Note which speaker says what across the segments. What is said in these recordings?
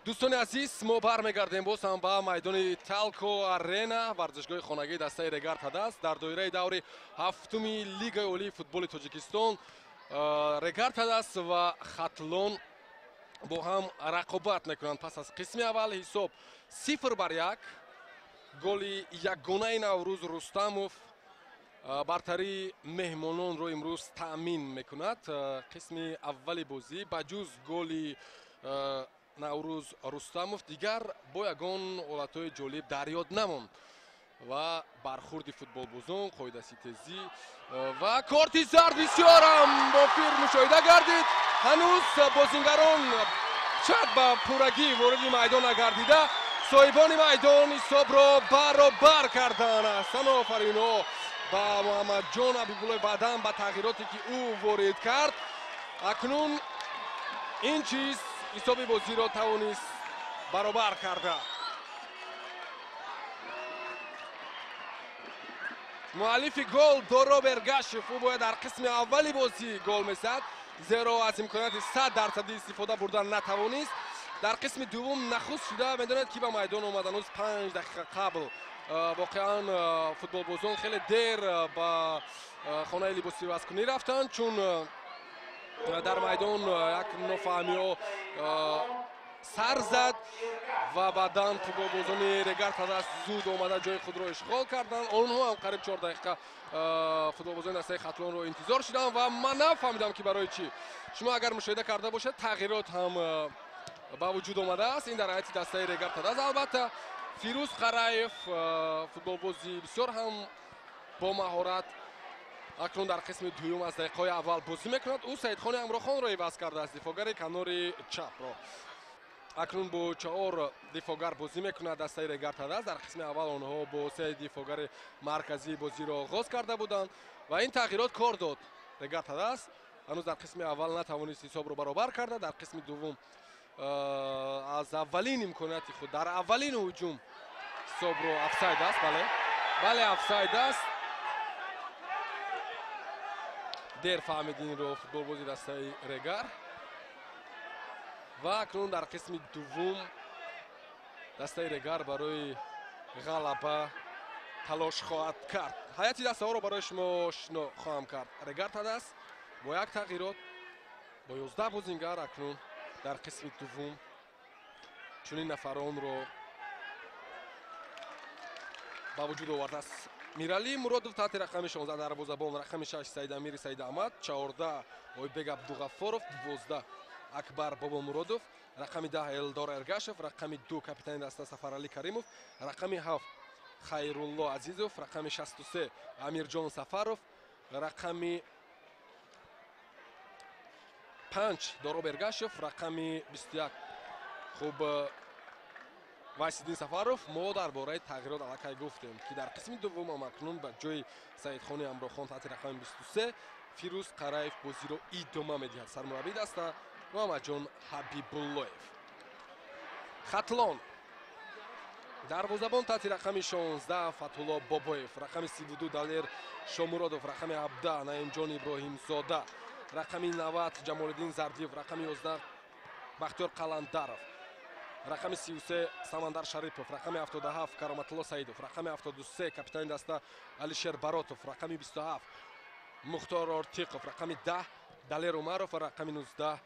Speaker 1: دوستان عزیز ما برمیگردیم باز هم به میدان تالکو آرنا ورزشگاه خانگی دسته رگار تاداز در دایره دور هفتم لیگ اولی فوتبال تاجیکستان. رگار تاداز و خاتلون با هم رقابت میکنند. پس از قسم اول حساب 0-1 گل یگانه نوروز رستموف برتری مهمانان رو امروز تأمین میکند. قسم اولی بازی بجز گل نوروز رستموف دیگر با یگان حالتهای جالب در یاد نماند و برخورد فوتبال بازان قاعده‌سی تیزی و کارت زرد بسیار هم با فیر مشاهده گردید. هنوز بازیگران چند به پورگی وارد میدان نگردیده. صاحبان میدان حساب را برابر کردن. احسن آفرین ها با محمد جان حبیبالله بعداً با تغییراتی که او وارد کرد. اکنون این چیز حساب بازی را توانست برابر کرده. مؤلف گل دورو برگاشف او باید در قسم اولی بازی گل میزد، زیرا از امکانات 100% استفاده بردن نتوانست. در قسم دوم نخست شده. میدونید که به میدان اومدن از 5 دقیقه قبل. واقعا فوتبال بازان خیلی دیر با خانه لباسی بازیکنی رفتن، چون در میدان یک نافهمی سر زد و بعداً فوتبال بازان رگار تاداز زود اومده جای خود را اشغال کردن. آنها هم قریب 4 دقیقه فوتبال بازان دسته خاتلون رو انتظار شدن و من نفهمیدم که برای چی. شما اگر مشاهده کرده باشید تغییرات هم با وجود اومده است. این در حیات دسته رگار تاداز. البته فیروز قرایف فوتبال بازی بسیار هم با مهارت اکنون در قسم دوم از دقیقه اول بازی میکند. او سیدخان امراخان را عوض کرده از دفاعگر کنار چپ را. اکنون با 4 دفاعگر بازی میکند دسته رگار تاداز. در قسم اول آنها با 3 دفاعگر مرکزی بازی را آغاز کرده بودند و این تغییرات کار داد. رگار تاداز هنوز در قسم اول نتوانست حساب را برابر کرده. در قسم دوم از اولین امکانات خود در اولین هجوم حساب را افساید است. بله افساید است. دیر فهمیدین رو فوتبال بازی دسته رگار. و اکنون در قسم دوم دسته رگار برای غلبه تلاش خواهد کرد. حیات دسته ها رو برای شما آشنا خواهم کرد. رگار تاداز با یک تغییرات با 11 بازیگر اکنون در قسم دوم چنین نفران رو با وجود آورده است. میرالی مرادوف تحت رقم 16 دروازه‌بان، رقم 6 سید امیر سید احمد، 14 اویبگ عبدالغفارов، 12 اکبر بابا مرادوف، رقم 10 الدار ارگاشف، رقم 2 کاپیتان دسته سفرعلی کریمов، رقم 7 خیرالله عزیزов، رقم 63 امیرجان سفرов، رقم 5 دارو برگاشف، رقم 21 خوب وایسیدین سفرов. ما درباره تغییرات علاقه گفتیم که در قسم دوم هم اکنون به جای سیدخان امراخان تحت رقم 23 فیروز قرایف بازی رو ادامه میدهد. سرمربی دسته محمد جان حبیبالله. خاتلون دروازه‌بان تحت رقم 16 فتح‌الله باباев، رقم 32 دلیر شامورادov، رقم 17 наим جان ابراهیم زاده، رقم 90 جمالالدین زردیев، رقم 11 бахтиёр қаландаров، رقم 33 самандар шарипов، رقم 77 кароматулло саидов، рақами 73 капитани даста алишер баротов، рақами 27 мухтор ортиқов, рақами 10 далер умаров ва рақами 19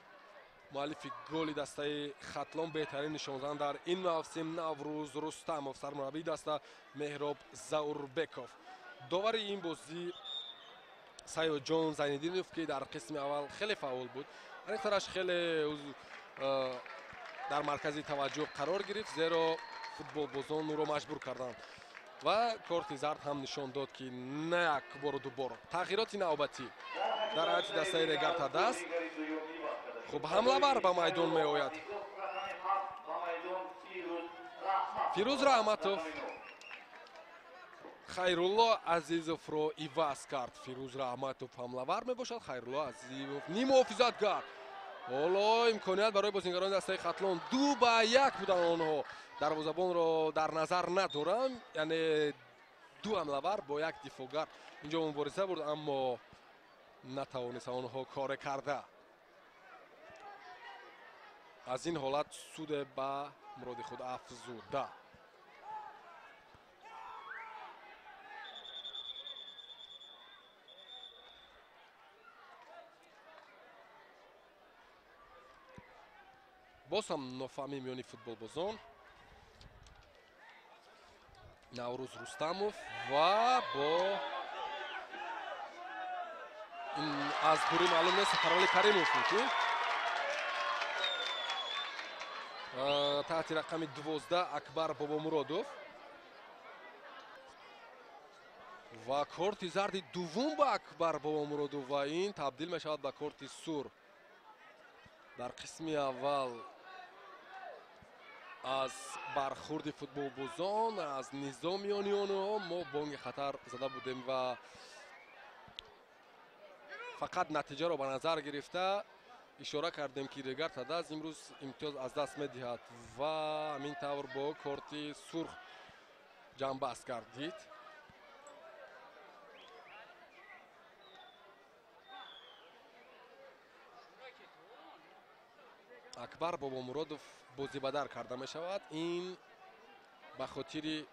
Speaker 1: муаллифи голи дастаи хатлон беҳтарин нишонзан дар ин мавсим наврӯз рустамов, сармураббии даста меҳроб заурбеков. довари ин бозӣ сайёдҷон зайниддинов ки дар қисми аввал хеле фаъол буд, анихтараш хеле дар маркази таваҷҷӯҳ қарор гирифт, зеро футболбозон ӯро маҷбур карданд ва корти зард ҳам нишон дод ки на як бору дубор. тағйироти навбатӣ дар ҳайати дастаи регар тадаз. хуб ҳамлавар ба майдон меояд. фирӯз раҳматов хайрулло азизовро иваз кард. фирӯз раҳматов ҳамлавар мебошад, хайрулло азизов нимуҳофизатгар. ҳоло имконият барои бозигарони дастаи хатлон 2-1 буданд. онҳо дарвозабонро дар назар надорам, яъне ду ҳамлавар бо як дифоъгар инҷо мубориза бурд, аммо نتوانست آنها کار کرده. از این حالت سود به مراد خود افزوده. باز هم نفهمی میانی فوتبال بازان نوروز رستموف و با این از دوری معلوم نیست سفروالی کریموف میکنی تحت رقم 12 اکبر بابامرادوف و کارت زرد دوم با اکبر بابامرادوف و این تبدیل میشود به کارت سور. در قسم اول از برخورد فوتبال بازان از نظامیان آنها ما بانگ خطر زده بودیم و فقط نتیجه را به نظر گرفته اشاره کردیم که رگار تاداز امروز امتیاز از دست میدهد و همین طور با کارت سرخ جنبست گردید. اکبر بابامرادوف بازی بدر کرده می شود. این به خاطر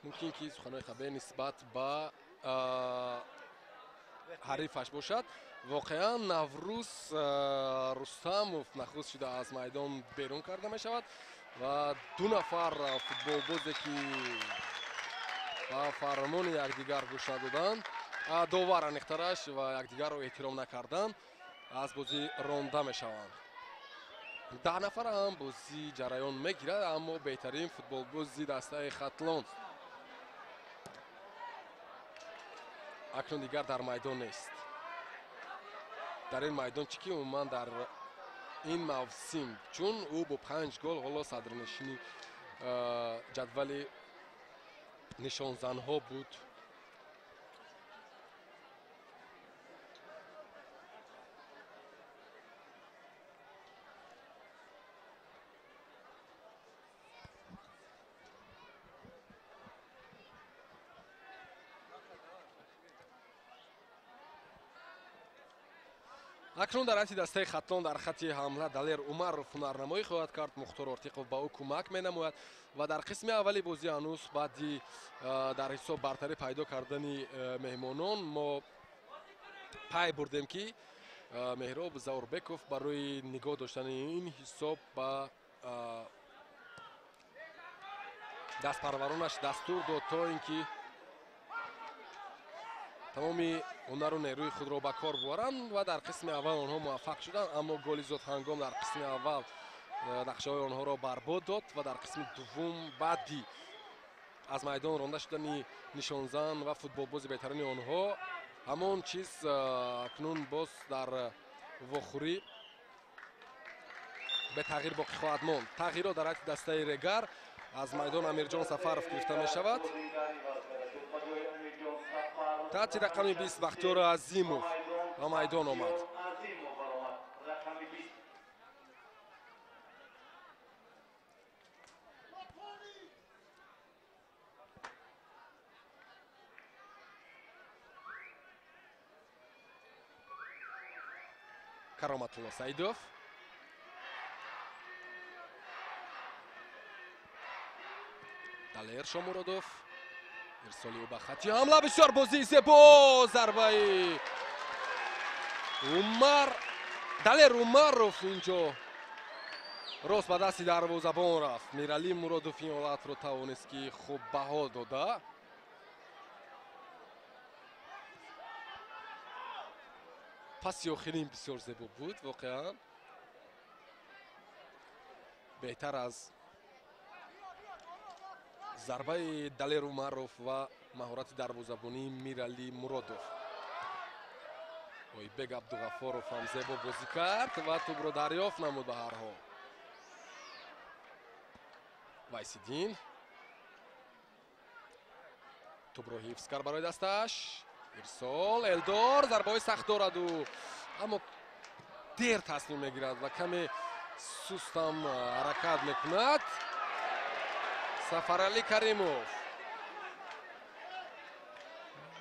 Speaker 1: ممکن که سخنهای خبری نسبت به حریفش باشد. واقعا نوروز رستموف نخست شده از میدان بیرون کرده می شود و دو نفر فوتبال بازی که با فرمان یکدیگر گوش ندادند داور انیخترش و یکدیگر را احترام نکردند از بازی رانده می شوند. 10 نفر هم بازی جریان میگیرد اما بهترین فوتبال بازی دسته خطلون اکنون دیگر در میدان نیست. در این میدان چی که عموما در این موسم چون او با 5 گل حالا صدرنشینی جدول نشانزنها بود اکنون در حالت دسته خطلون در خط حمله دلیر عمر هنرنمایی خواهد کرد. مختار ارتیقوف با او کمک مینماید و در قسم اولی بازی هنوز بعدی در حساب برتری پیدا کردن مهمانان ما پای بردیم که مهراب زوربکوف برای نگاه داشتن این حساب با دست پرورانش دستور داد تا اینکه تمامی هنر و نیروی خود را به کار ببرند و در قسم اول آنها موفق شدند اما گل زود هنگام در قسم اول نقشه های آنها را برباد داد و در قسم دوم بعدی از میدان رانده شدن نشانزن و فوتبال باز بهترین آنها همان چیز اکنون باز در واخوری به تغییر باقی خواهد ماند. تغییرات در حالت دسته رگار از میدان امیرجان سفرов گرفته می شود. تحت رقم 20 بختیار عظیموف و میدان آمد. کرامتالله سعیدوف دلیر شامورادوف ارسالی او به خطی حمله بسیار بازی زیبا ضربه عمر دلیر عمروف اینجا راست به دستی دروازه‌بان رفت. میرعلی مرادوف این حالت رو توانست که خوب بها داده. پاسی آخرین بسیار زیبا بود واقعا بهتر از ضربه دلیر عمروف و مهارت دروازه‌بانی میرعلی مرادوف. بیگ عبدالغفاروف هم زیبا بازی کرد و توپ را دریافت نمود. به هر حال وایسیدین توپ را حفظ کرد برای دستش. ارسال الدار ضربه های سخت دارد و اما دیر تصمیم میگیرد و کمی سست هم حرکت میکند. سفرعلی کریموف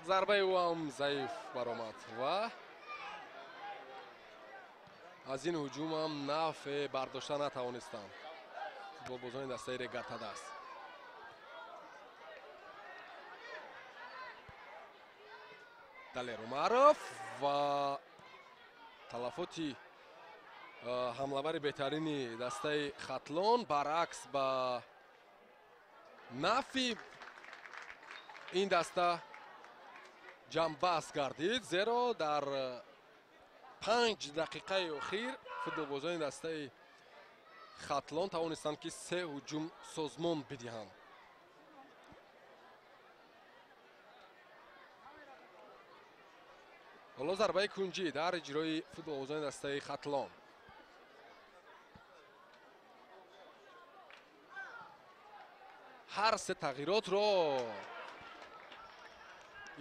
Speaker 1: зарбаи ӯ ҳам заиф баромад ва аз ин ҳуҷум ҳам нафъе бардошта натавонистанд футболбозони дастаи Регар ТадАЗ. Далер Умаров ва талафоти ҳамлавари беҳтарини дастаи Хатлон баръакс ба нафъи ин даста ҷамъбаҳс гардид, зеро дар 5 дақиқаи охир футболбозони дастаи Хатлон тавонистанд ки 3 ҳуҷум созмон бидиҳанд. ҳоло зарбаи кунҷӣ дар иҷрои футболбозони дастаи Хатлон. ҳар се тағйиротро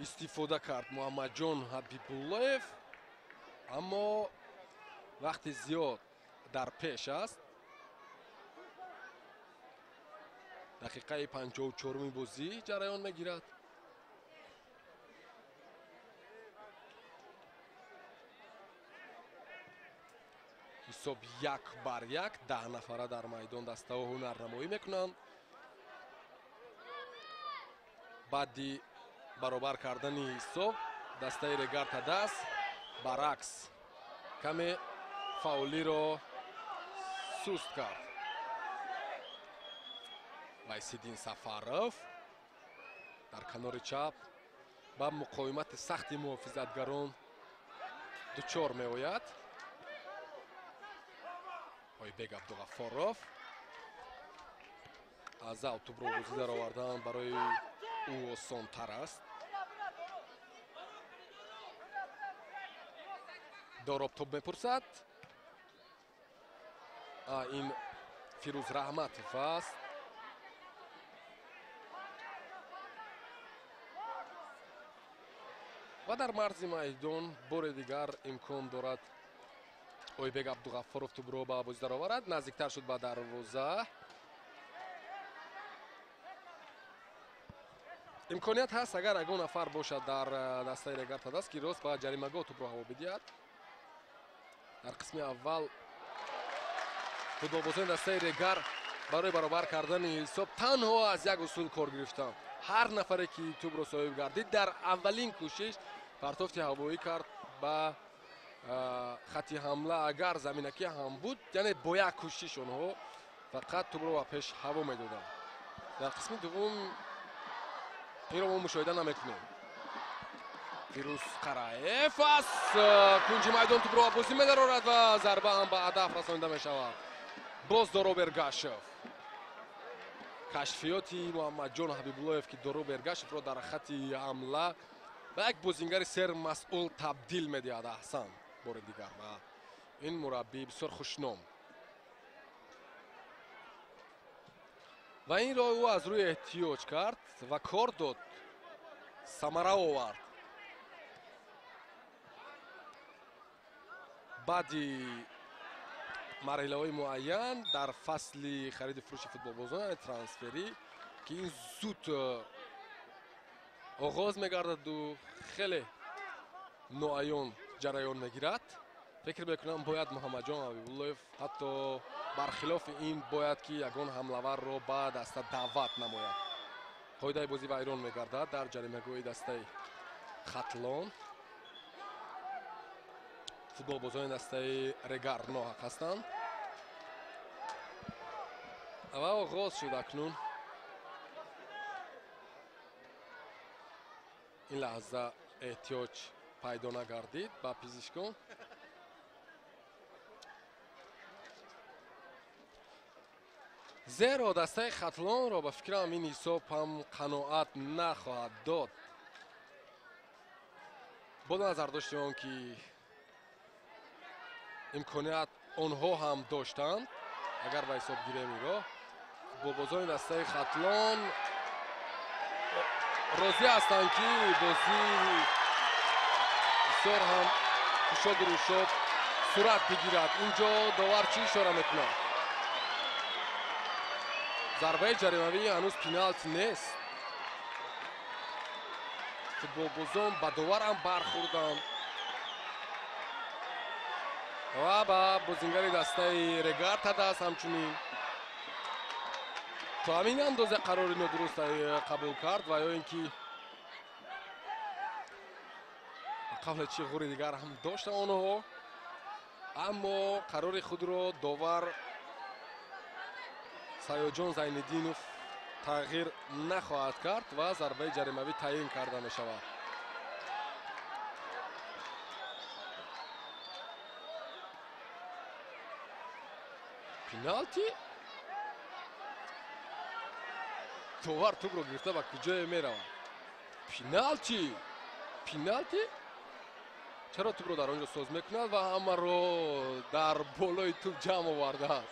Speaker 1: истифода кард муҳаммадҷон ҳабибуллоев, аммо вақти зиёд дар пеш аст. дақиқаи 54-уми бозӣ ҷараён мегирад. ҳисоб 1-1, 10 нафара дар майдон даставо ҳунарнамоӣ мекунанд. баъди баробар кардани ҳисоб дастаи Регар ТадАЗ баръакс каме фаулиро суст кард. Вайсиддин Сафаров дар канори чап ба муқовимати сахти муҳофизатгарон дучор меояд. Ойбек Абдуғаффоров аз автобро бозӣ даровардан барои ӯ осонтар аст. Дороб тоб мепурсад. Ин Фирӯз Раҳматов аст. ва дар марзи майдон бори дигар имкон дорад Ойбек Абдуғаффоров тубро ба бозӣ дароварад. Наздиктар шуд ба дарвоза. имконият ҳаст агар ягон нафар бошад дар дастаи Регар ТадАЗ ки рост ба ҷаримагоҳ тубро ҳаво бидиҳад. дар қисми аввал футболбозони дастаи Регар барои баробар кардани ҳисоб танҳо аз як усул кор гирифтанд. ҳар нафаре ки тубро соҳиб гардид дар аввалин кӯшиш партофти ҳавоӣ кард ба хати ҳамла. агар заминакӣ ҳам буд, яъне бо як кӯшиш онҳо фақат тубро ба пеш ҳаво медоданд. дар қисми дуввум инро мо мушоҳида намекунем. Фирӯз Қараев аз кунҷи майдон тубро ба бозӣ медарорад ва зарба ҳам ба ҳадаф расонида мешавад. боз Доро Ергашев. кашфиёти муҳаммадҷон ҳабибуллоев ки Доро Ергашевро дар хати ҳамла ба як бозингари сермасъул табдил медиҳад. аҳсан бори дигар ва ин мураббӣ бисёр хушном. ва инро ӯ аз рӯи эҳтиёҷ кард ва кор дод, самара овард. баъди марҳилаҳои муайян дар фасли хариди фурӯши футболбозон, яъне трансферӣ, ки ин зуд оғоз мегардаду хеле ноаён ҷараён мегирад. фикр мекунам бояд муҳаммадҷон ҳабибуллоев ҳатто бархилофи ин бояд ки ягон ҳамлаварро ба даста даъват намояд. қоидаи бозӣ вайрон мегардад дар ҷаримагоҳи дастаи Хатлон. футболбозони дастаи Регар ноҳақ ҳастанд. ва оғоз шуд акнун. ин лаҳза эҳтиёҷ пайдо нагардид ба пизишкон. зеро дастаи Хатлонро ба фикрам ин ҳисоб ҳам қаноат нахоҳад дод. бо назар доштем он ки имконият онҳо ҳам доштанд, агар ба ҳисоб гирем инро. футболбозони дастаи Хатлон розӣ ҳастанд ки бозӣ бисёр ҳам кушоду рӯшоб сурат бигирад. инҷо довар чӣ ишора мекунад? зарбаи ҷаримавӣ ҳанӯз пеналти нест. футболбозон ба доварам бархӯрданд ва ба бозингари дастаи Регар ТадАЗ ҳамчунин то ҳамин андоза қарори нодуруст қабул кард ва ё ин ки қавле чи ғури дигар ҳам дошта онҳо, аммо қарори худро довар Саёҷон Зайниддинов тағйир нахоҳад кард ва зарбаи ҷаримавӣ таъин карда мешавад. Пеналти? довар тӯбро гирифта ба куҷое меравад. Пеналти? Пеналти? чаро тӯбро дар онҷо соз мекунад ва ҳамаро дар болои тӯб ҷамъ овардааст.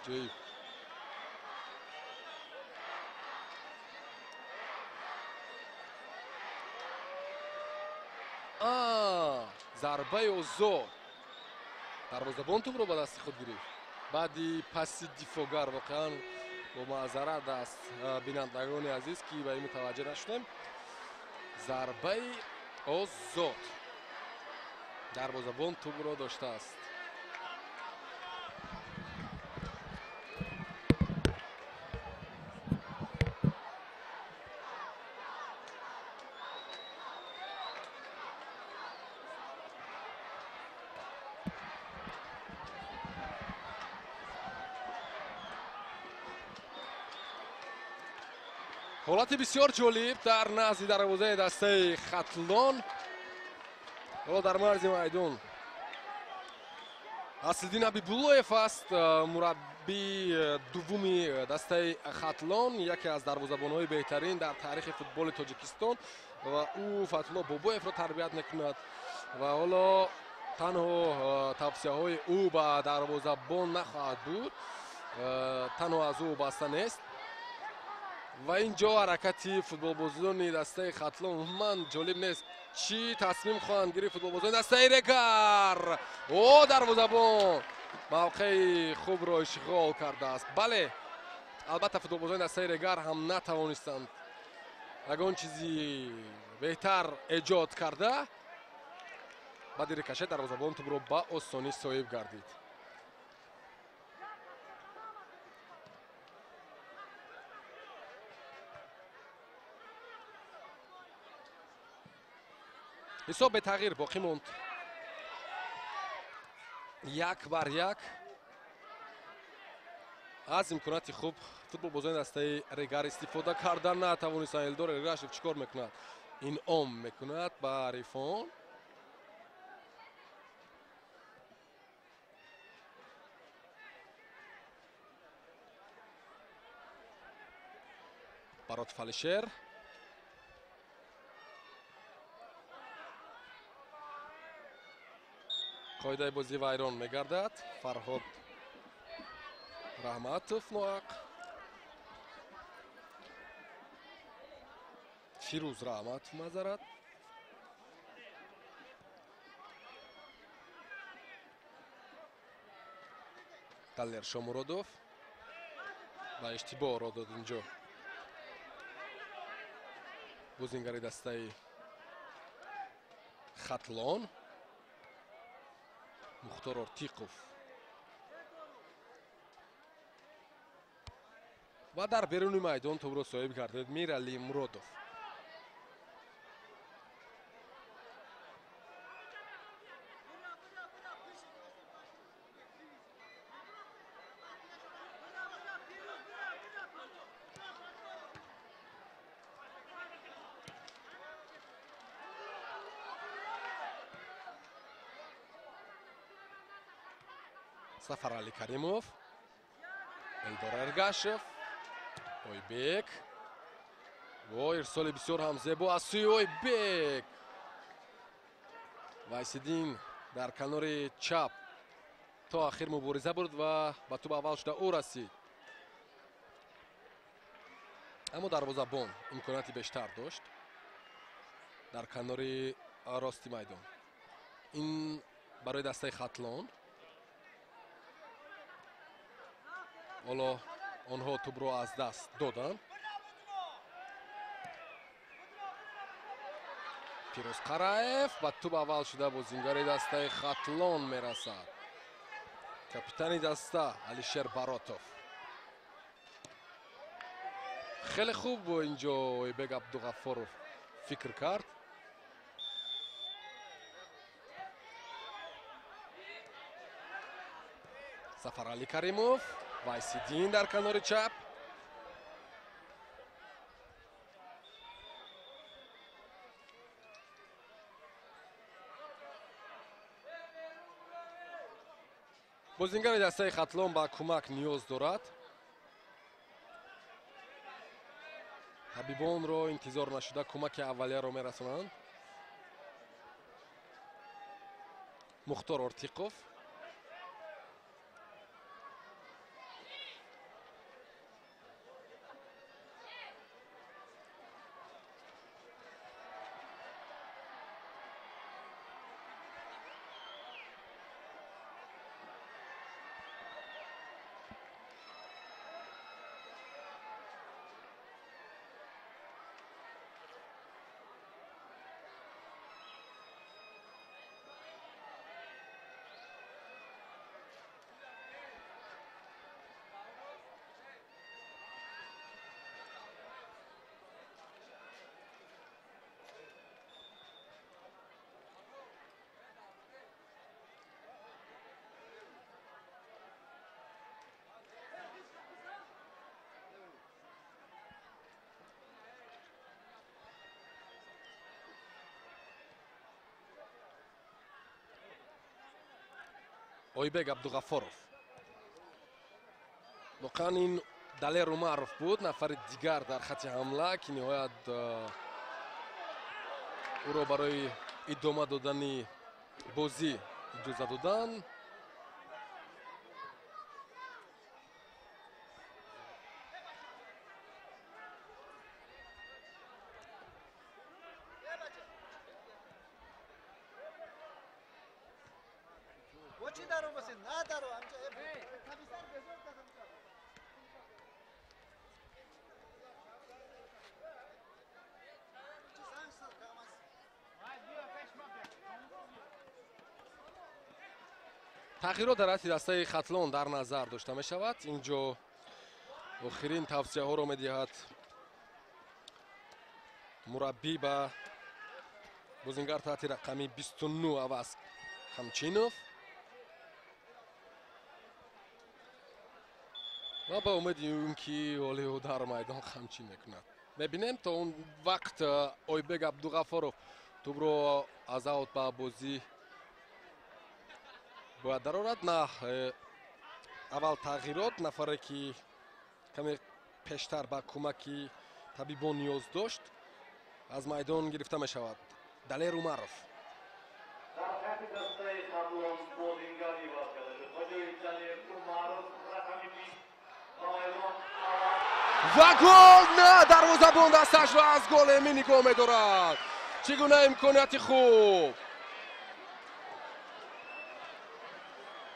Speaker 1: ҷоиб. зарбаи озод. дарвозабон тӯбро ба дасти худ гирифт. баъди паси дифоъгар воқеан бо маъзарат аст бинандагони азиз ки ба ин мутаваҷҷеҳ нашудем. зарбаи озод. дарвозабон тӯбро доштааст. ҳолати бисёр ҷолиб дар назди дарвозаи дастаи Хатлон. ҳоло дар марзи майдон Аслиддин Абибуллоев аст, мураббии дуввуми дастаи Хатлон, яке аз дарвозабонҳои беҳтарин дар таърихи футболи Тоҷикистон ва ӯ Фатҳулло Бобоевро тарбият мекунад ва ҳоло танҳо тавсияҳои ӯ ба дарвозабон нахоҳад буд, танҳо аз ӯ вобаста нест ва ин ҷо ҳаракати футболбозони дастаи Хатлон умуман ҷолиб нест. чӣ тасмим хоҳанд гирифт футболбозони дастаи Регар? дарвозабон мавқеи хубро ишғол кардааст. бале, албатта футболбозони дастаи Регар ҳам натавонистанд ягон чизи беҳтар эҷод карда. баъди рикошет дарвозабон тӯбро ба осонӣ соҳиб гардид. ҳисоб бетағйир боқӣ монд. 1-1. аз имконоти хуб футболбозони дастаи Регар истифода карда натавонистанд. Элдор Эргашев чикор мекунад? инъом мекунад ба Арифон. барот Фалишер. қоидаи бозӣ вайрон мегардад. Фарҳод Раҳматов ноҳақ. Фирӯз Раҳматов мазарат. Талер Шомуродов ба иштибоҳ ро дод инҷо. бозингари дастаи Хатлон Мухтор Ортиқов ва дар беруни майдон тӯбро соҳиб гардид Мирали Муродов. Сафарали Каримов, Элдор Эргашев, Ойбек. ирсоли бисёр ҳам зебо аз сӯи Ойбек. Вайсиддин дар канори чап то ахир мубориза бурд ва ба тӯб аввал шуда ӯ расид. аммо дарвозабон имконоти бештар дошт дар канори рости майдон. ин барои дастаи Хатлон. ҳоло онҳо тӯбро аз даст доданд. فیروز قرائف با توپ اول شده بازیکنان دسته خاتلون میرسد. کاپیتان دسته علیشیر باراتوف. خیلی خوب اینجا اویبک عبدالغفارov فکر کرد. سفرعلی کریموف وایسیدین در کنار چپ. بازیکن دسته خاتلون با کمک نیاز دارد. حبیبان رو انتظار نشده کمک اولیه رو میرسونند. مختار ارتیقوف. اویبک عبدالغفارov. واقعا این دلیر اومروف بود، نفر دیگر در خط حمله که نهایت او را برای ادامه دادن بازی اجازه دادن. تغییرات در دسته خاتلون در نظر داشته می شود. اینجا آخرین توصیه ها را می دهد مربی به بازیکن تحت رقم 29 عوض همچینوف و با امید که اولیو در میدان همچین میکند. ببینیم تا اون وقت اویبک عبدالغفارov توپ رو از اوت به بازی باید درآورد. نه اول تغییرات نفره که کمی پیشتر با کمک طبیبان نیاز داشت از میدان گرفته می شود. دلیر اومروف. و گل! نه دروازه‌بان دستش را از گل می نگاه می دارد. چگونه امکانیت خوب.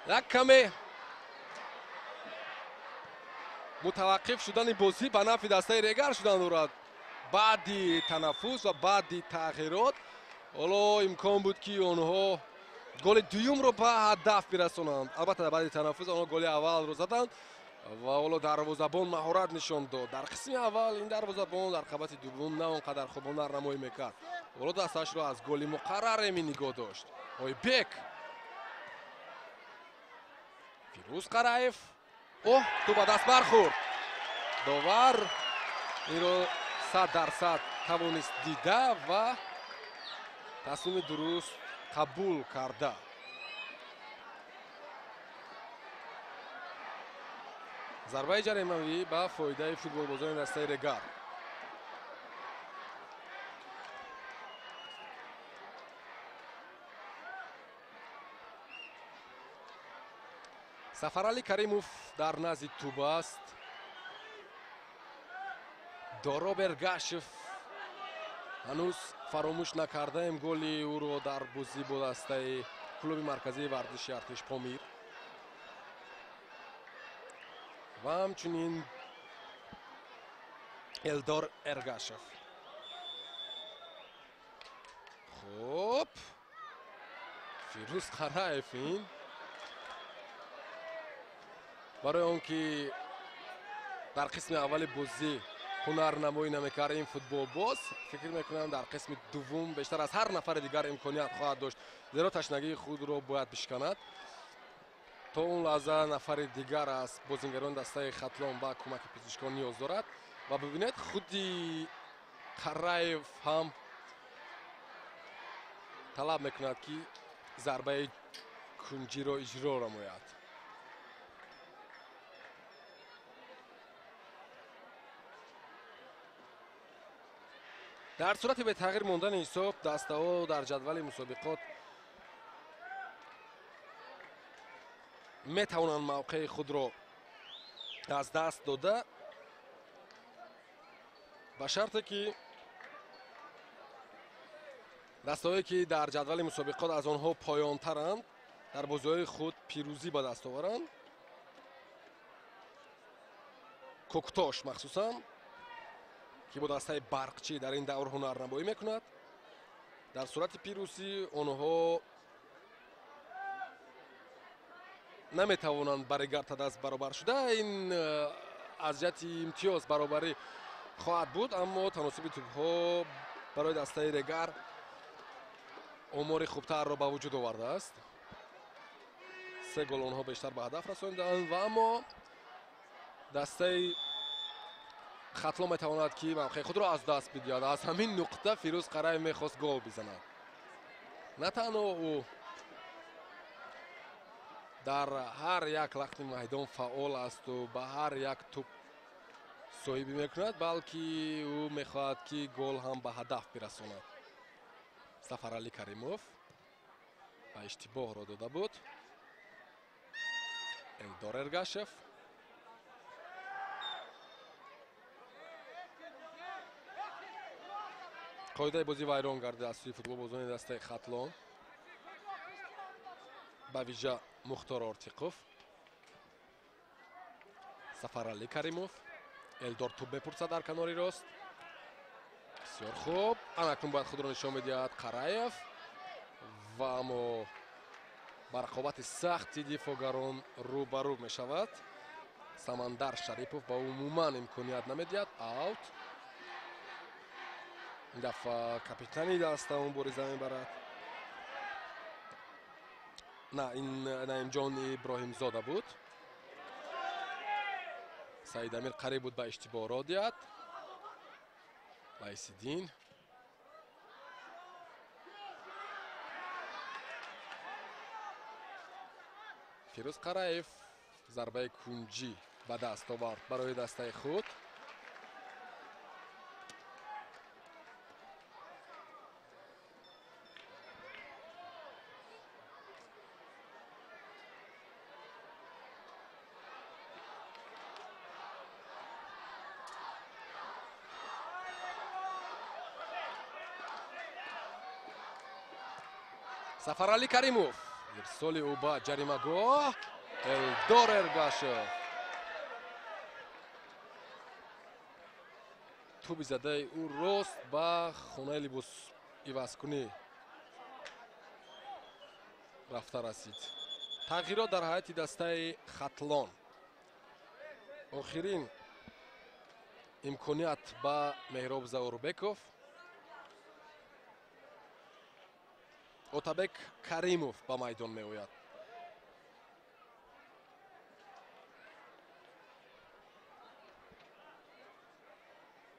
Speaker 1: یک کمی متوقف شدن بازی به نفع دسته رگر شدن دارد. بعدی تنفس و بعدی تغییرات حالا امکان بود که آنها گل دوم رو به هدف برسونند. البته بعد تنفس آنها گل اول رو زدند و حالا دروازه‌بان مهارت نشان داد. در قسم اول این دروازه‌بان در قسمت دوم نه اونقدر خوب نمایی میکرد. حالا دستش رو از گل مقرر می نگاه داشت. اویبک. فیروز قرائف. اوه تو با دست برخورد. داور این رو 100% توانست دیده و تصمیم درست قبول کرده. ضربه جریمه‌ای به فایده فوتبالبازان دسته رگر. سفرعلی کریموف در نزد توپ است. دارا برگاشف هنوز فراموش نکرده گلی او رو در بازی با دسته کلوب مرکزی ورزشی ارتش پامیر و همچنین الدار ارگاشف. خب فیروز قرائف این برای اون که در قسم اول بازی هنرنمایی نمیکرد این فوتبال باز فکر میکنم در قسم دوم بیشتر از هر نفر دیگر امکانیت خواهد داشت، زیرا تشنگی خود را باید بشکند. تا اون لحظه نفر دیگر از بازیگران دسته خطلون با کمک پزشکان نیاز دارد و ببینید خودی قرائف هم طلب میکند که ضربه کنجی را اجرا نماید. در صورت به تغییر ماندن حساب دسته ها در جدول مسابقات می توانند موقع خود را از دست داده به شرطی که دسته هایی که در جدول مسابقات از آنها پایان ترند در بازی های خود پیروزی به دست آورند. کوکتاش مخصوصا که با دسته برقچی در این دور هنرنمایی میکند، در صورت پیروزی آنها نمیتوانند با رگار ТадАЗ برابر شده. این از جهت امتیاز برابری خواهد بود، اما تناسب توپ ها برای دسته رگار آمار خوبتر را به وجود آورده است. 3 گل آنها بیشتر به هدف رساندند و اما دسته خطلون میتواند که موقع خود را از دست بدهد. از همین نقطه فیروز قرائف میخواست گل بزند. نه تنها او در هر یک لحظه میدان فعال است و به هر یک توپ صاحبی میکند، بلکه او میخواهد که گل هم به هدف برساند. سفرعلی کریموف به اشتباه را داده بود. الدار ارگاشف قاعده بازی ویران گردیده از سوی فوتبال بازان دسته خطلون به ویژه مختار آرتیقوف. سفرعلی کریموف الدار توپ بپرسد در کناری راست. بسیار خوب، اکنون باید خود را نشان بدهد قرائف و اما با رقابت سختی دفاعگران روبرو می شود. سمندر شریپوف با عموما امکانیت نمیدهد. اوت. این دفعه کاپیتانی دسته اون بوری زمین برد. نه، این نعیم جان ابراهیم زاده بود. سعید امیر قریب بود به اشتباه را دهد. لایسیدین فیروز قرائف ضربه کنجی به دست آورد برای دسته خود. سفرعلی کریموف ارسال او به جریمه‌گاه. الدار ارگاشف توپ زده او راست به خانه لباس عوض‌کنی رفته رسید. تغییرات در هیئت دسته خطلون. آخرین امکانیت به مهراب زاوربکوف. اوتابک کریموف به میدان می آید.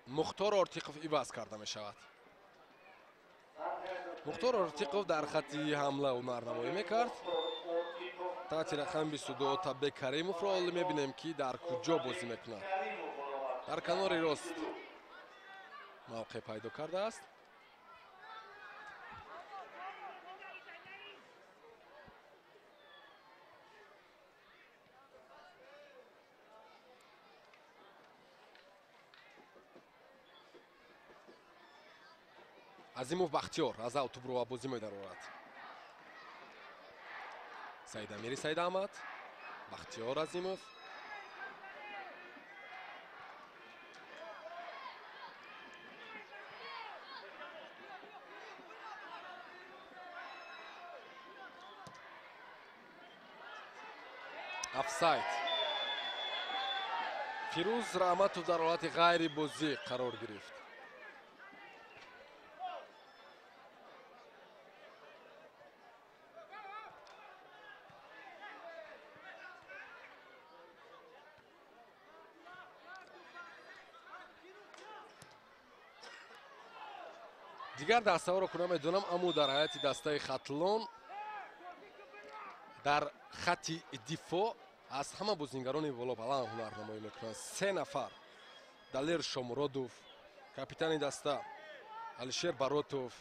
Speaker 1: مختار آرتیقوف عوض کرده می شود. مختار آرتیقوف در خطی حمله هنرنمایی میکرد. تحت رقم 22 اوتابک کریموف را می بینیم که در کجا بازی میکند. در کنار راست موقع پیدا کرده است. عظیموف بختیار از اوت رو بازی می‌دارد. سعید امیری سعید احمد بختیار عظیموف офсайд. фирӯз раҳматов дар ҳолати ғайри бозӣ қарор гирифт. дигар дастаҳоро куна медонам, аммо дар ҳайати дастаи Хатлон дар хати дифоъ аз ҳама бозингарони боло баланд ҳунарнамоӣ мекунанд. 3 нафар: Далер Шомуродов, капитани даста Алишер Баротов,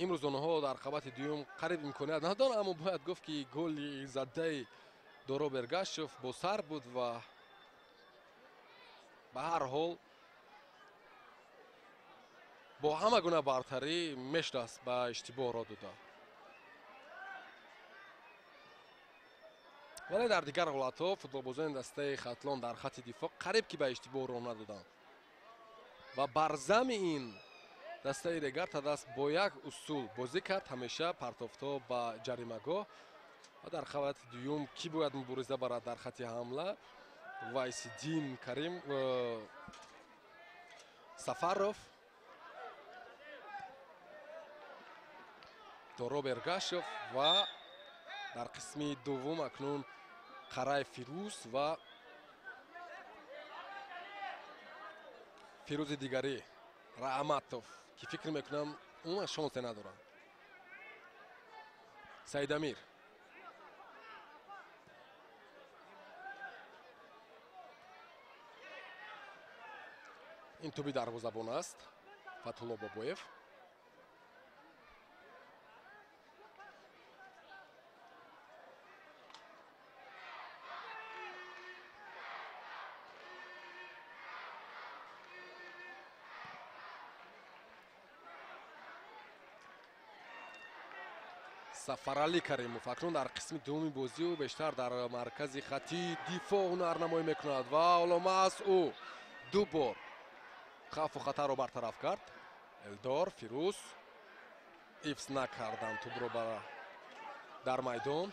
Speaker 1: имрӯз онҳо дар қабати дуюм қариб имконият надоранд, аммо бояд гуфт ки голи задаи Доро Бергашев бо сар буд ва ба ҳар ҳол бо ҳама гуна бартарӣ мешудаст ба иштибоҳ ро дода. вале дар дигар ҳолатҳо футболбозони дастаи Хатлон дар хати дифоъ қариб ки ба иштибоҳ ро надоданд ва бар зами ин дастаи Регар ТадАЗ бо як усул бозӣ кард, ҳамеша партофто ба ҷаримагоҳ ва дар қабати дуюм кӣ бояд мубориза барад дар хати ҳамла? Вайсиддин Карим Сафаров, Доро Бергашев ва дар қисми дуввум акнун Қарай Фирӯз ва фирӯзи дигарӣ Раҳматов ки фикр мекунам умуман шонсе надоранд. Саидамир, ин туби дарвозабон аст. Фатҳулло Бобоев, Сафарали Каримов акнун дар қисми дуввуми бозӣ ӯ бештар дар маркази хати дифоъ ҳунарнамоӣ мекунад ва оломас ӯ ду бор хавфу хатарро бартараф кард. Элдор, Фирӯз ҳифз накарданд тубро дар майдон.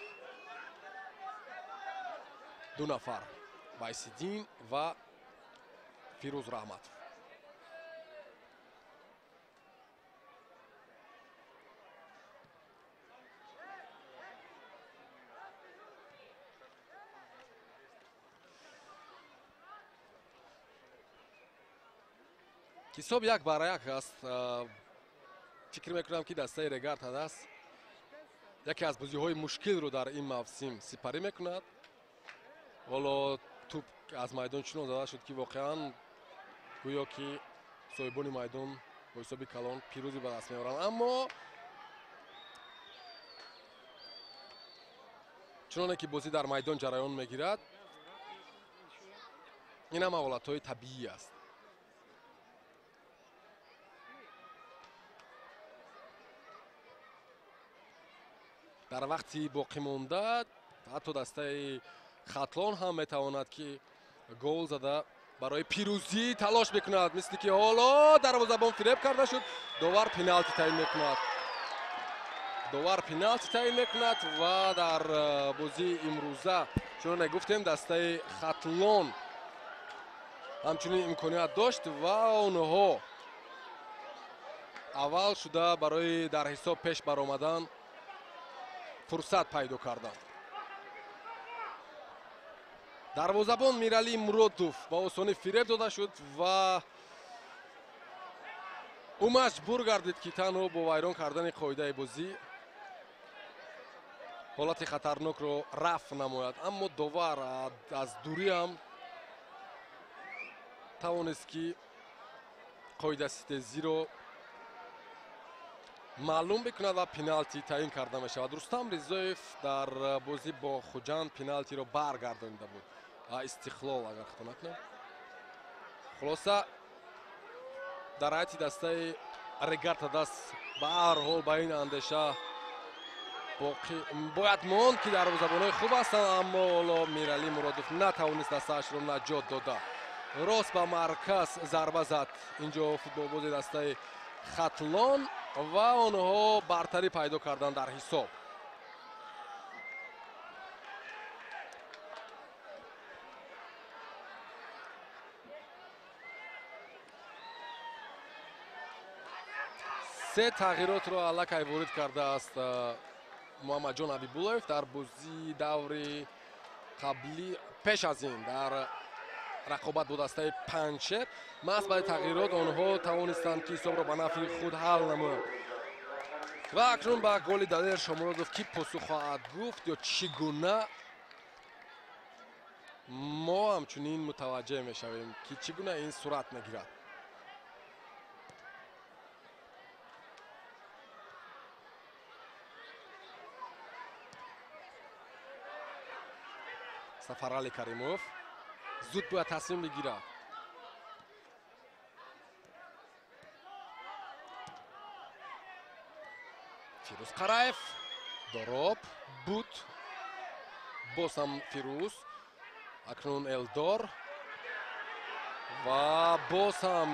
Speaker 1: ду нафар: Вайсиддин ва Фирӯз Раҳматов. ҳисоб 1-1 аст. фикр мекунам ки дастаи Регар ТадАЗ яке аз бозиҳои мушкилро дар ин мавсим сипарӣ мекунад. ҳоло туп аз майдон чунон зада шуд ки воқеан гӯё ки соҳибони майдон бо ҳисоби калон пирӯзӣ ба даст меоранд, аммо чуноне ки бозӣ дар майдон ҷараён мегирад, ин ҳама ҳолатҳои табиӣ аст. дар вақти боқимонда ҳатто дастаи Хатлон ҳам метавонад ки гол зада барои пирӯзӣ талош мекунад, мисли ки ҳоло дарвозабон фиреб карда шуд. довар пеналти таъин мекунад ва дар бозии имрӯза чуноне гуфтем дастаи Хатлон ҳамчунин имконият дошт ва онҳо аввал шуда барои дар ҳисоб пеш баромадан фурсат пайдо карданд. дарвозабон Мирали Муродов ба осонӣ фиреб дода шуд ва ӯ маҷбур гардид ки танҳо бо вайрон кардани қоидаи бозӣ ҳолати хатарнокро рафъ намояд, аммо довар аз дурӣ ҳам тавонист ки қоидаситезиро маълум бикунад ва пеналти таъин карда мешавад. Рустам Ризоев дар бозӣ бо Хуҷанд пеналтиро баргардонида буд. Истиқлол агар хато накунам. хулоса дар ҳайати дастаи Регар ТадАЗ ба ҳар ҳол ба ин андеша бояд монд ки дарвозабонҳои хуб ҳастанд, аммо ҳоло Мирали Муродов натавонист дастаашро наҷот дода. рост ба марказ зарба зад инҷо футболбози дастаи хатлон ва онҳо бартарӣ пайдо карданд дар ҳисоб. се тағйиротро аллакай ворид кардааст муҳаммадҷон ҳабибуллоев дар бозии даври қаблӣ. пеш аз ин дар рақобат бо дастаи панҷшер маҳз баъди тағйирот онҳо тавонистанд ки ҳисобро ба нафи худ ҳал намоянд. ва акнун ба голи Далер Шомуродов ки посух хоҳад гуфт ё чӣ гуна мо ҳамчунин мутаваҷҷеҳ мешавем ки чӣ гуна ин сурат мегирад. Сафарали Каримов зуд бояд тасмим бигирад. Фирӯз Қараев дороб буд, боз ҳам Фирӯз, акнун Элдор ва боз ҳам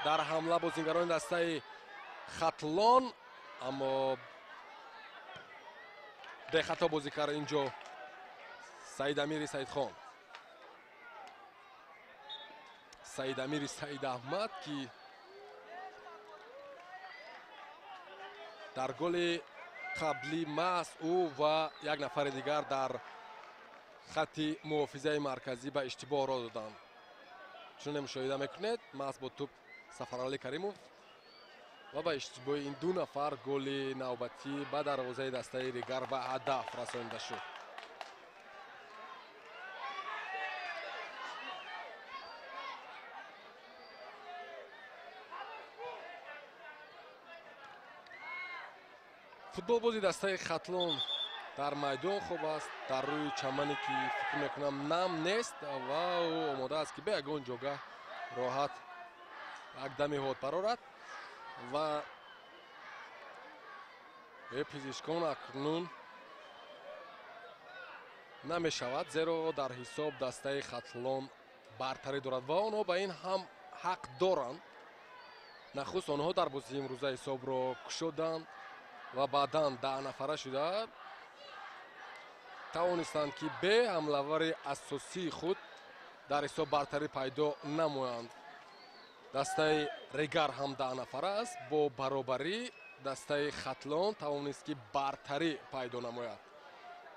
Speaker 1: дар ҳамла бозингарони дастаи Хатлон, аммо бехато бозӣ кард инҷо Саидамири Саидхон. Саидамири Саидаҳмад ки дар голи қаблӣ маҳз ӯ ва як нафари дигар дар хатти муҳофизаи марказӣ ба иштибоҳ ро доданд. чуне мушоҳида мекунед, маҳз бо туп Сафарали Каримов ва ба иштибоҳи ин ду нафар голи навбатӣ ба дарвозаи дастаи Регар ба ҳадаф расонида шуд. футболбози дастаи Хатлон дар майдон хуб аст, дар рӯи чамане ки фикр мекунам нам нест ва ӯ омода аст ки ба ягон ҷогаҳ роҳат як дами ҳод барорад ва пизишкон акнун намешавад, зеро дар ҳисоб дастаи Хатлон бартарӣ дорад ва онҳо ба ин ҳам ҳақ доранд. нахуст онҳо дар бозии имрӯза ҳисобро кушоданд ва баъдан 10 нафара шуда тавонистанд ки бе ҳамлавари асосии худ дар ҳисоб бартарӣ пайдо намоянд. дастаи Регар ҳам 10 нафара аст, бо баробарӣ дастаи Хатлон тавонист ки бартарӣ пайдо намояд.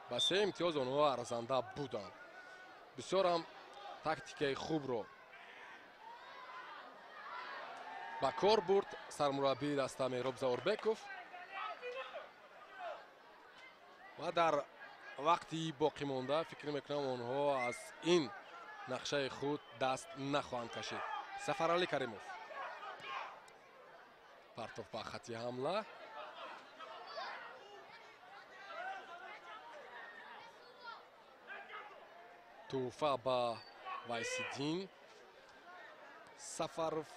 Speaker 1: ба 3 имтиёз онҳо арзанда буданд. бисёр ҳам тактикаи хубро ба кор бурд сармураббии даста Меҳроб Заворбеков ва дар вақти боқимонда фикр мекунам онҳо аз ин нақшаи худ даст нахоҳанд кашид. Сафарали Каримов партов ба хатти ҳамла, туҳфа ба Вайсиддин, Сафаров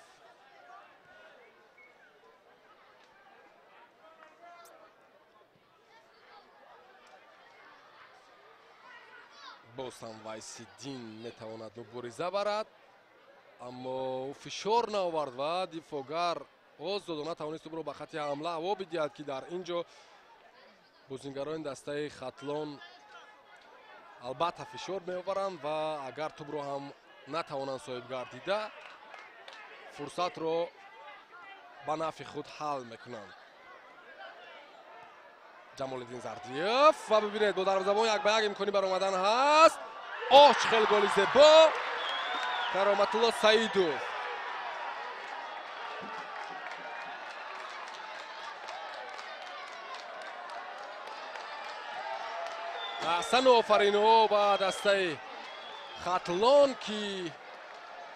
Speaker 1: боз ҳам Вайсиддин метавонад мубориза барад, аммо фишор наовард ва дифоъгар озодона тавонист ӯро ба хатти ҳамла ҳаво бидиҳад ки дар ин ҷо бозингарони дастаи Хатлон албатта фишор меоваранд ва агар тӯбро ҳам натавонанд соҳиб гардида фурсатро ба нафи худ ҳал мекунанд. ҷамолиддин Зардиев ва бибинед бо дарвозабон як ба як имкони баромадан ҳаст. Оҳ чӣ хел голи зебо! Кароматулло Саидов аҳсану офаринҳо ба дастаи Хатлон ки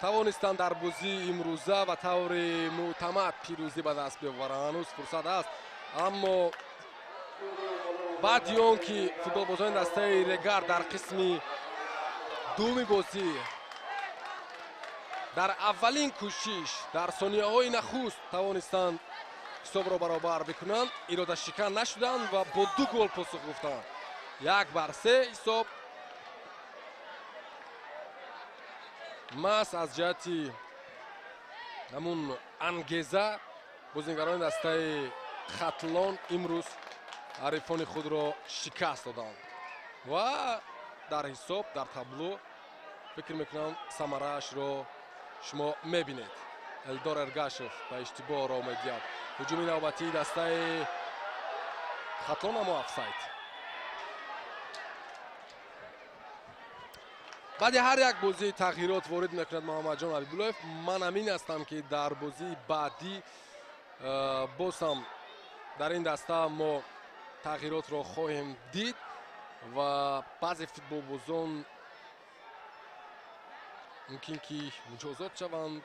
Speaker 1: тавонистанд дар бозии имрӯза ба таври мӯътамад пирӯзӣ ба даст биоваранд. ҳанӯз фурсат аст, аммо баъди он ки футболбозони дастаи Регар дар қисми думи бозӣ дар аввалин кӯшиш дар сонияҳои нахуст тавонистанд ҳисобро баробар бикунанд, иродашикан нашуданд ва бо 2 гол посух гуфтанд. 1-3 ҳисоб маҳз аз ҷиҳати ҳамун ангеза бозингарони дастаи хатлон имрӯз ҳарифони худро шикаст доданд ва дар ҳисоб дар табло фикр мекунам самараашро шумо мебинед. Элдор Эргашев ба иштибоҳ роҳ медиҳад. ҳуҷуми навбатии дастаи хатлон амо офсайд. баъди ҳар як бозӣ тағйирот ворид мекунад муҳаммадҷон ҳабибуллоев. ман амин ҳастам ки дар бозии баъдӣ боз ҳам дар ин даста мо тағйиротро хоҳем дид ва баъзе футболбозон мумкин ки муҷозот шаванд,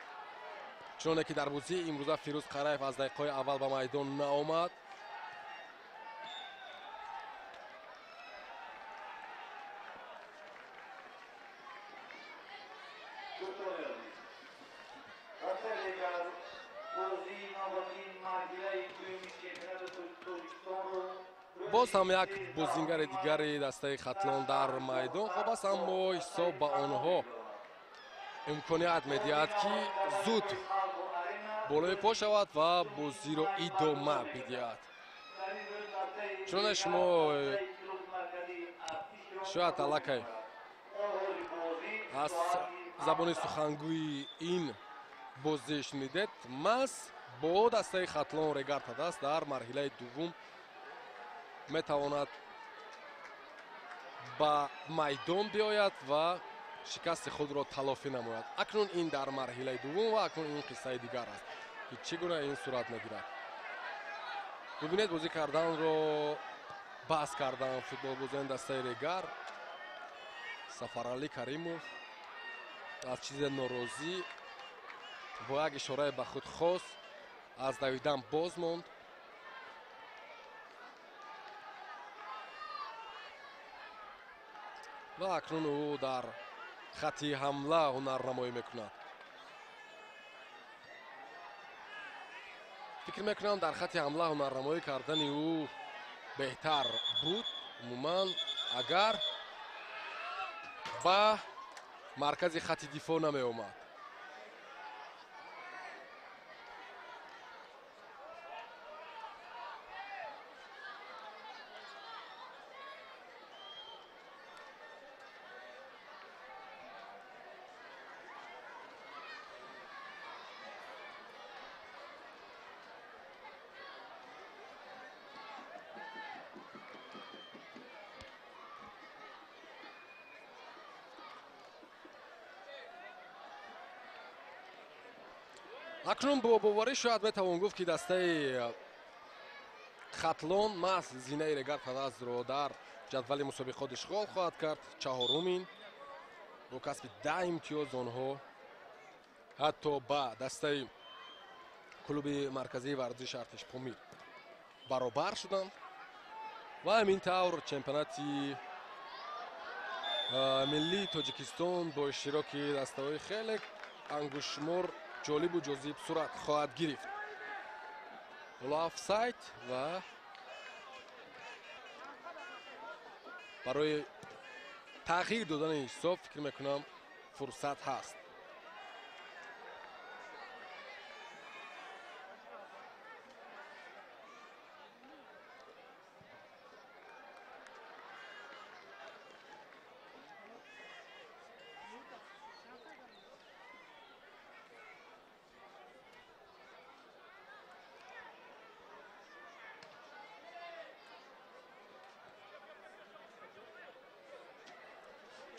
Speaker 1: чуноне ки дар бозии имрӯза Фирӯз Қараев аз дақиқаҳои аввал ба майдон наомад. боз ҳам як бозингари дигари дастаи хатлон дар майдон хоб аст, аммо ҳисоб ба онҳо имконият медиҳад ки зуд болои по шавад ва бозиро идома бидиҳад. чуноне шумо шояд аллакай аз забони сухангӯи ин бозӣ шунидед. мас бо дастаи хатлон Регар ТадАЗ дар марҳилаи дуввум метавонад ба майдон биёяд ва шикасти худро талофӣ намояд. акнун ин дар марҳилаи дуввум ва акнун ин қиссаи дигар аст ки чӣ гуна ин сурат мегирад. бибинед бозӣ карданро баҳс кардан футболбозони дастаи Регар. Сафаралӣ Каримов аз чизе норозӣ бо як ишораи ба худ хос аз давидан боз монд. ва акнун ӯ дар хатти ҳамла ҳунарнамоӣ мекунад. фикр мекунам дар хатти ҳамла ҳунарнамоӣ кардани ӯ беҳтар буд умуман агар ба маркази хатти дифоъ намеомад. акнун бо боварӣ шояд метавон гуфт ки дастаи хатлон маҳз зинаи Регар ТадАЗро дар ҷадвали мусобиқот ишғол хоҳад кард. чаҳорумин бо касби 10 имтиёз онҳо ҳатто ба дастаи клуби марказии варзиши Артиш Помир баробар шуданд ва ҳамин тавр чемпионати миллии Тоҷикистон бо иштироки дастаҳои хеле ангушшумор ҷолибу ҷозиб сурат хоҳад гирифт. офсайд ва барои тағйир додани ҳисоб фикр мекунам фурсат ҳаст.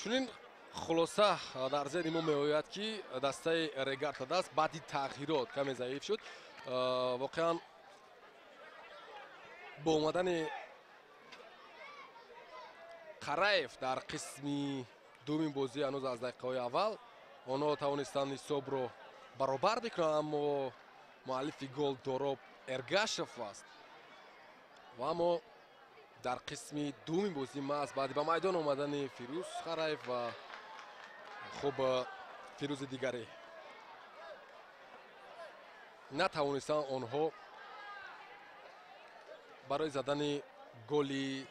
Speaker 1: чунин хулоса дар зеҳни мо меояд ки дастаи Регар ТадАЗ баъди тағйирот каме заиф шуд. воқеан бо омадани Қараев дар қисми дуввуми бозӣ ҳанӯз аз дақиқаҳои аввал онҳо тавонистанд ҳисобро баробар бикунанд, аммо муаллифи гол Дороб Эргашев аст ва аммо дар қисми дуввуми бозӣ маҳз баъди ба майдон омадани Фирӯз Қараев ва хуб фирӯзи дигаре натавонистанд онҳо барои задани голи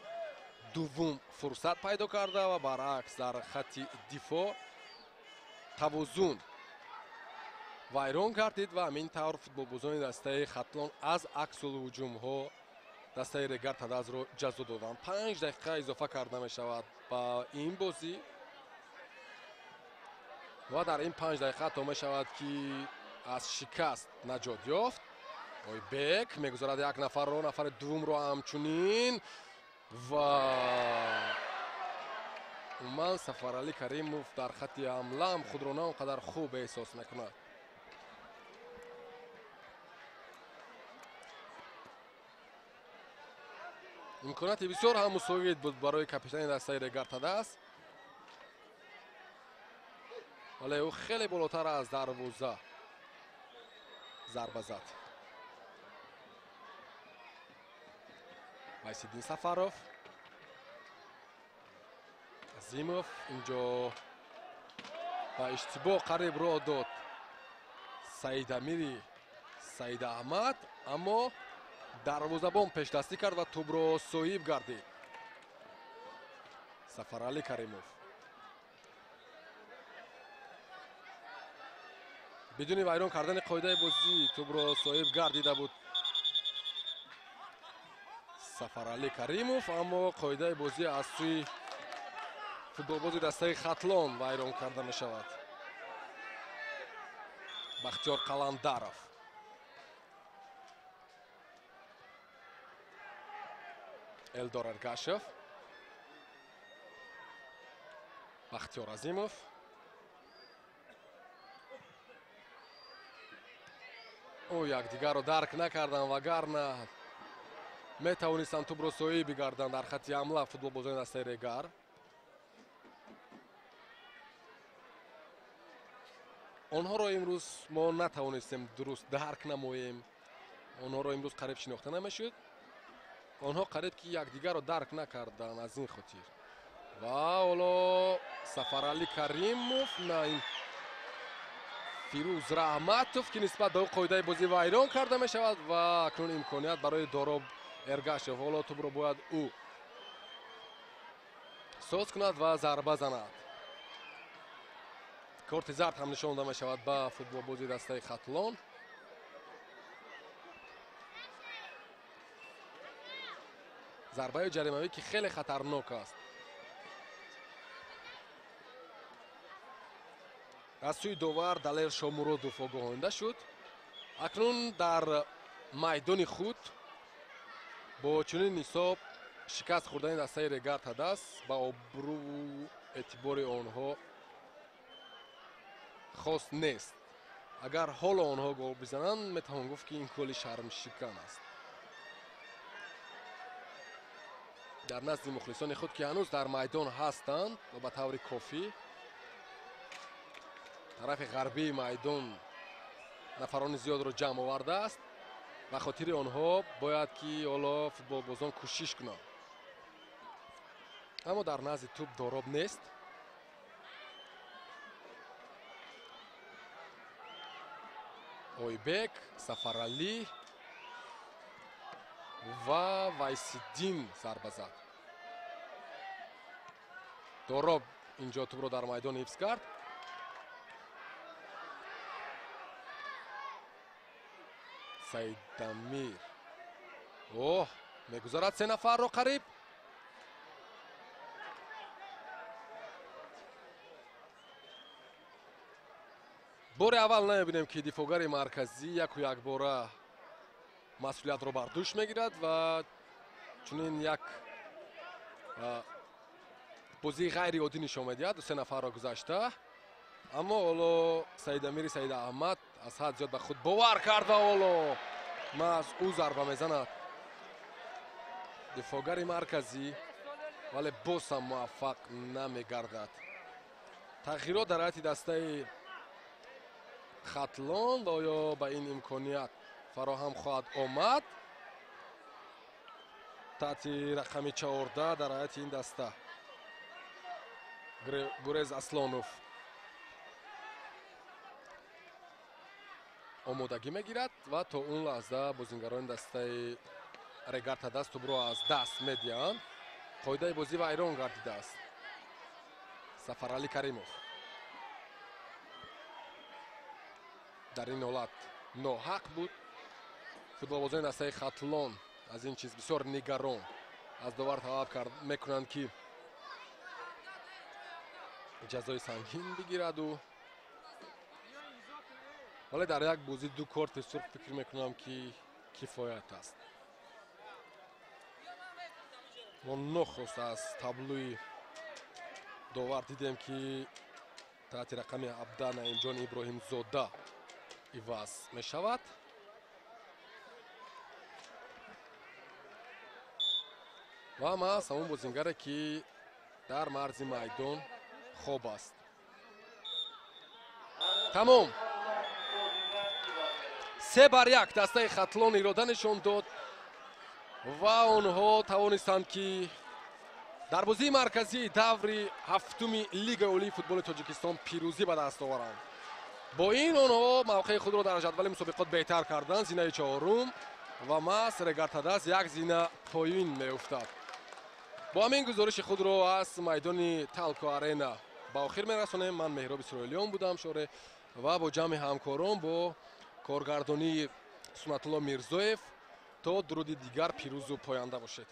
Speaker 1: дуввум фурсат пайдо карда ва баръакс дар хатти дифоъ тавозун вайрон гардид ва ҳамин тавр футболбозони дастаи хатлон аз аксулҳуҷумҳо дастаи Регар ТадАЗро ҷазо доданд. 5 дақиқа изофа карда мешавад ба ин бозӣ ва дар ин 5 дақиқа то мешавад ки аз шикаст наҷот ёфт. Ойбек мегузарад як нафарро, нафари дуввумро ҳамчунин ва умуман Сафарали Каримов дар хатти ҳамлаам худро на он қадар хуб эҳсос мекунад. имконияти бисёр ҳам мусоид буд барои капитани дастаи Регар ТадАЗ, вале ӯ хеле болотар аз дарвоза зарба зад. Вайсиддин Сафаров, Азимов инҷо ба иштибоҳ қариб роҳ дод Саидамири Саидаҳмад, аммо дарвозабон пешдастӣ кард ва тӯбро соҳиб гардид. Сафарали Каримов бидуни вайрон кардани қоидаи бозӣ тӯбро соҳиб гардида буд Сафарали Каримов, аммо қоидаи бозӣ аз сӯи футболбози дастаи Хатлон вайрон карда мешавад. Бахтиёр Қаландаров, Элдор Эргашев, Бахтиёр Азимов, ӯ якдигарро дарк накарданд, вагарна метавонистанд тӯбро соҳиб бигарданд дар хатти ҳамла футболбозони дастаи Регар. онҳоро имрӯз мо натавонистем дуруст дарк намоем, онҳоро имрӯз қариб шинохта намешуд, онҳо қариб ки якдигарро дарк накарданд, аз ин хотир. ва ҳоло Сафарали Каримов на ин Фирӯз Раҳматов ки нисбат ба ӯ қоидаи бозӣ вайрон карда мешавад ва акнун имконият барои Дороб Эргашев. ҳоло тӯбро бояд ӯ соз кунад ва зарба занад. корти зард ҳам нишон дода мешавад ба футболбози дастаи Хатлон. зарбаи ҷаримавӣ ки хеле хатарнок аст. аз сӯи довар Далел Шомуродов огоҳонда шуд. акнун дар майдони худ бо чунин ҳисоб шикаст хӯрдани дастаи Регар ТадАЗ ба обрӯву эътибори онҳо хос нест. агар ҳоло онҳо гол бизананд, метавон гуфт ки ин голи шармшикан аст. дар назди мухлисони худ ки ҳанӯз дар майдон ҳастанд ва ба таври кофӣ тарафи ғарбии майдон нафарони зиёдро ҷамъ овардааст. ба хотири онҳо бояд ки ҳоло футболбозон кӯшиш кунанд. аммо дар назди тӯб Дороб нест. Ойбек, Сафарали ва Вайсиддин зарба зад. Дороб инҷо тӯбро дар майдон ҳифз кард. Саидамир мегузарад се нафарро қариб. бори аввал намебинем ки дифоъгари марказӣ яку якбора масъулиятро бар дӯш мегирад ва чунин як бозии ғайриоддӣ нишон медиҳад. се нафарро гузашта, аммо ҳоло Саидамири Саидаҳмад аз ҳад зиёд ба худ бовар кард ва ҳоло маҳз ӯ зарба мезанад. дифоъгари марказӣ, вале боз ҳам муваффақ намегардад. тағйирот дар ҳайати дастаи Хатлон оё ба ин имконият фароҳам хоҳад омад. таҳти рақами 14 дар ҳайати ин даста Гурез Аслонов омодагӣ мегирад ва то он лаҳза бозингарони дастаи Регар ТадАЗ тӯбро аз даст медиҳанд. қоидаи бозӣ вайрон гардидааст. Сафарали Каримов дар ин ҳолат ноҳақ буд. футболбозони дастаи Хатлон аз ин чиз бисёр нигарон аз довар талаб мекунанд ки ҷазои сангин бигираду, вале дар як бозӣ ду корти сурх фикр мекунам ки кифоят аст. мо нохост аз таблои довар дидем ки таҳти рақами 17 наимҷони иброҳимзода иваз мешавад. ва маҳз ҳамон бозингаре ки дар марзи майдон хоб аст. тамом. 3-1 дастаи Хатлон ирода нишон дод ва онҳо тавонистанд ки дар бозии марказии даври ҳафтуми Лигаи олии футболи Тоҷикистон пирӯзӣ ба даст оваранд. бо ин онҳо мавқеи худро дар ҷадвали мусобиқот беҳтар карданд. зинаи чаҳорум ва маҳз Регар ТадАЗ як зина поин меуфтад. бо ҳамин гузориши худро аз майдони Талко арена ба охир мерасонем. ман меҳроб исроилиён будам шоре ва бо ҷамъи ҳамкорон бо коргардонии Сунатулло Мирзоев то дуруди дигар пирӯзу поянда бошед.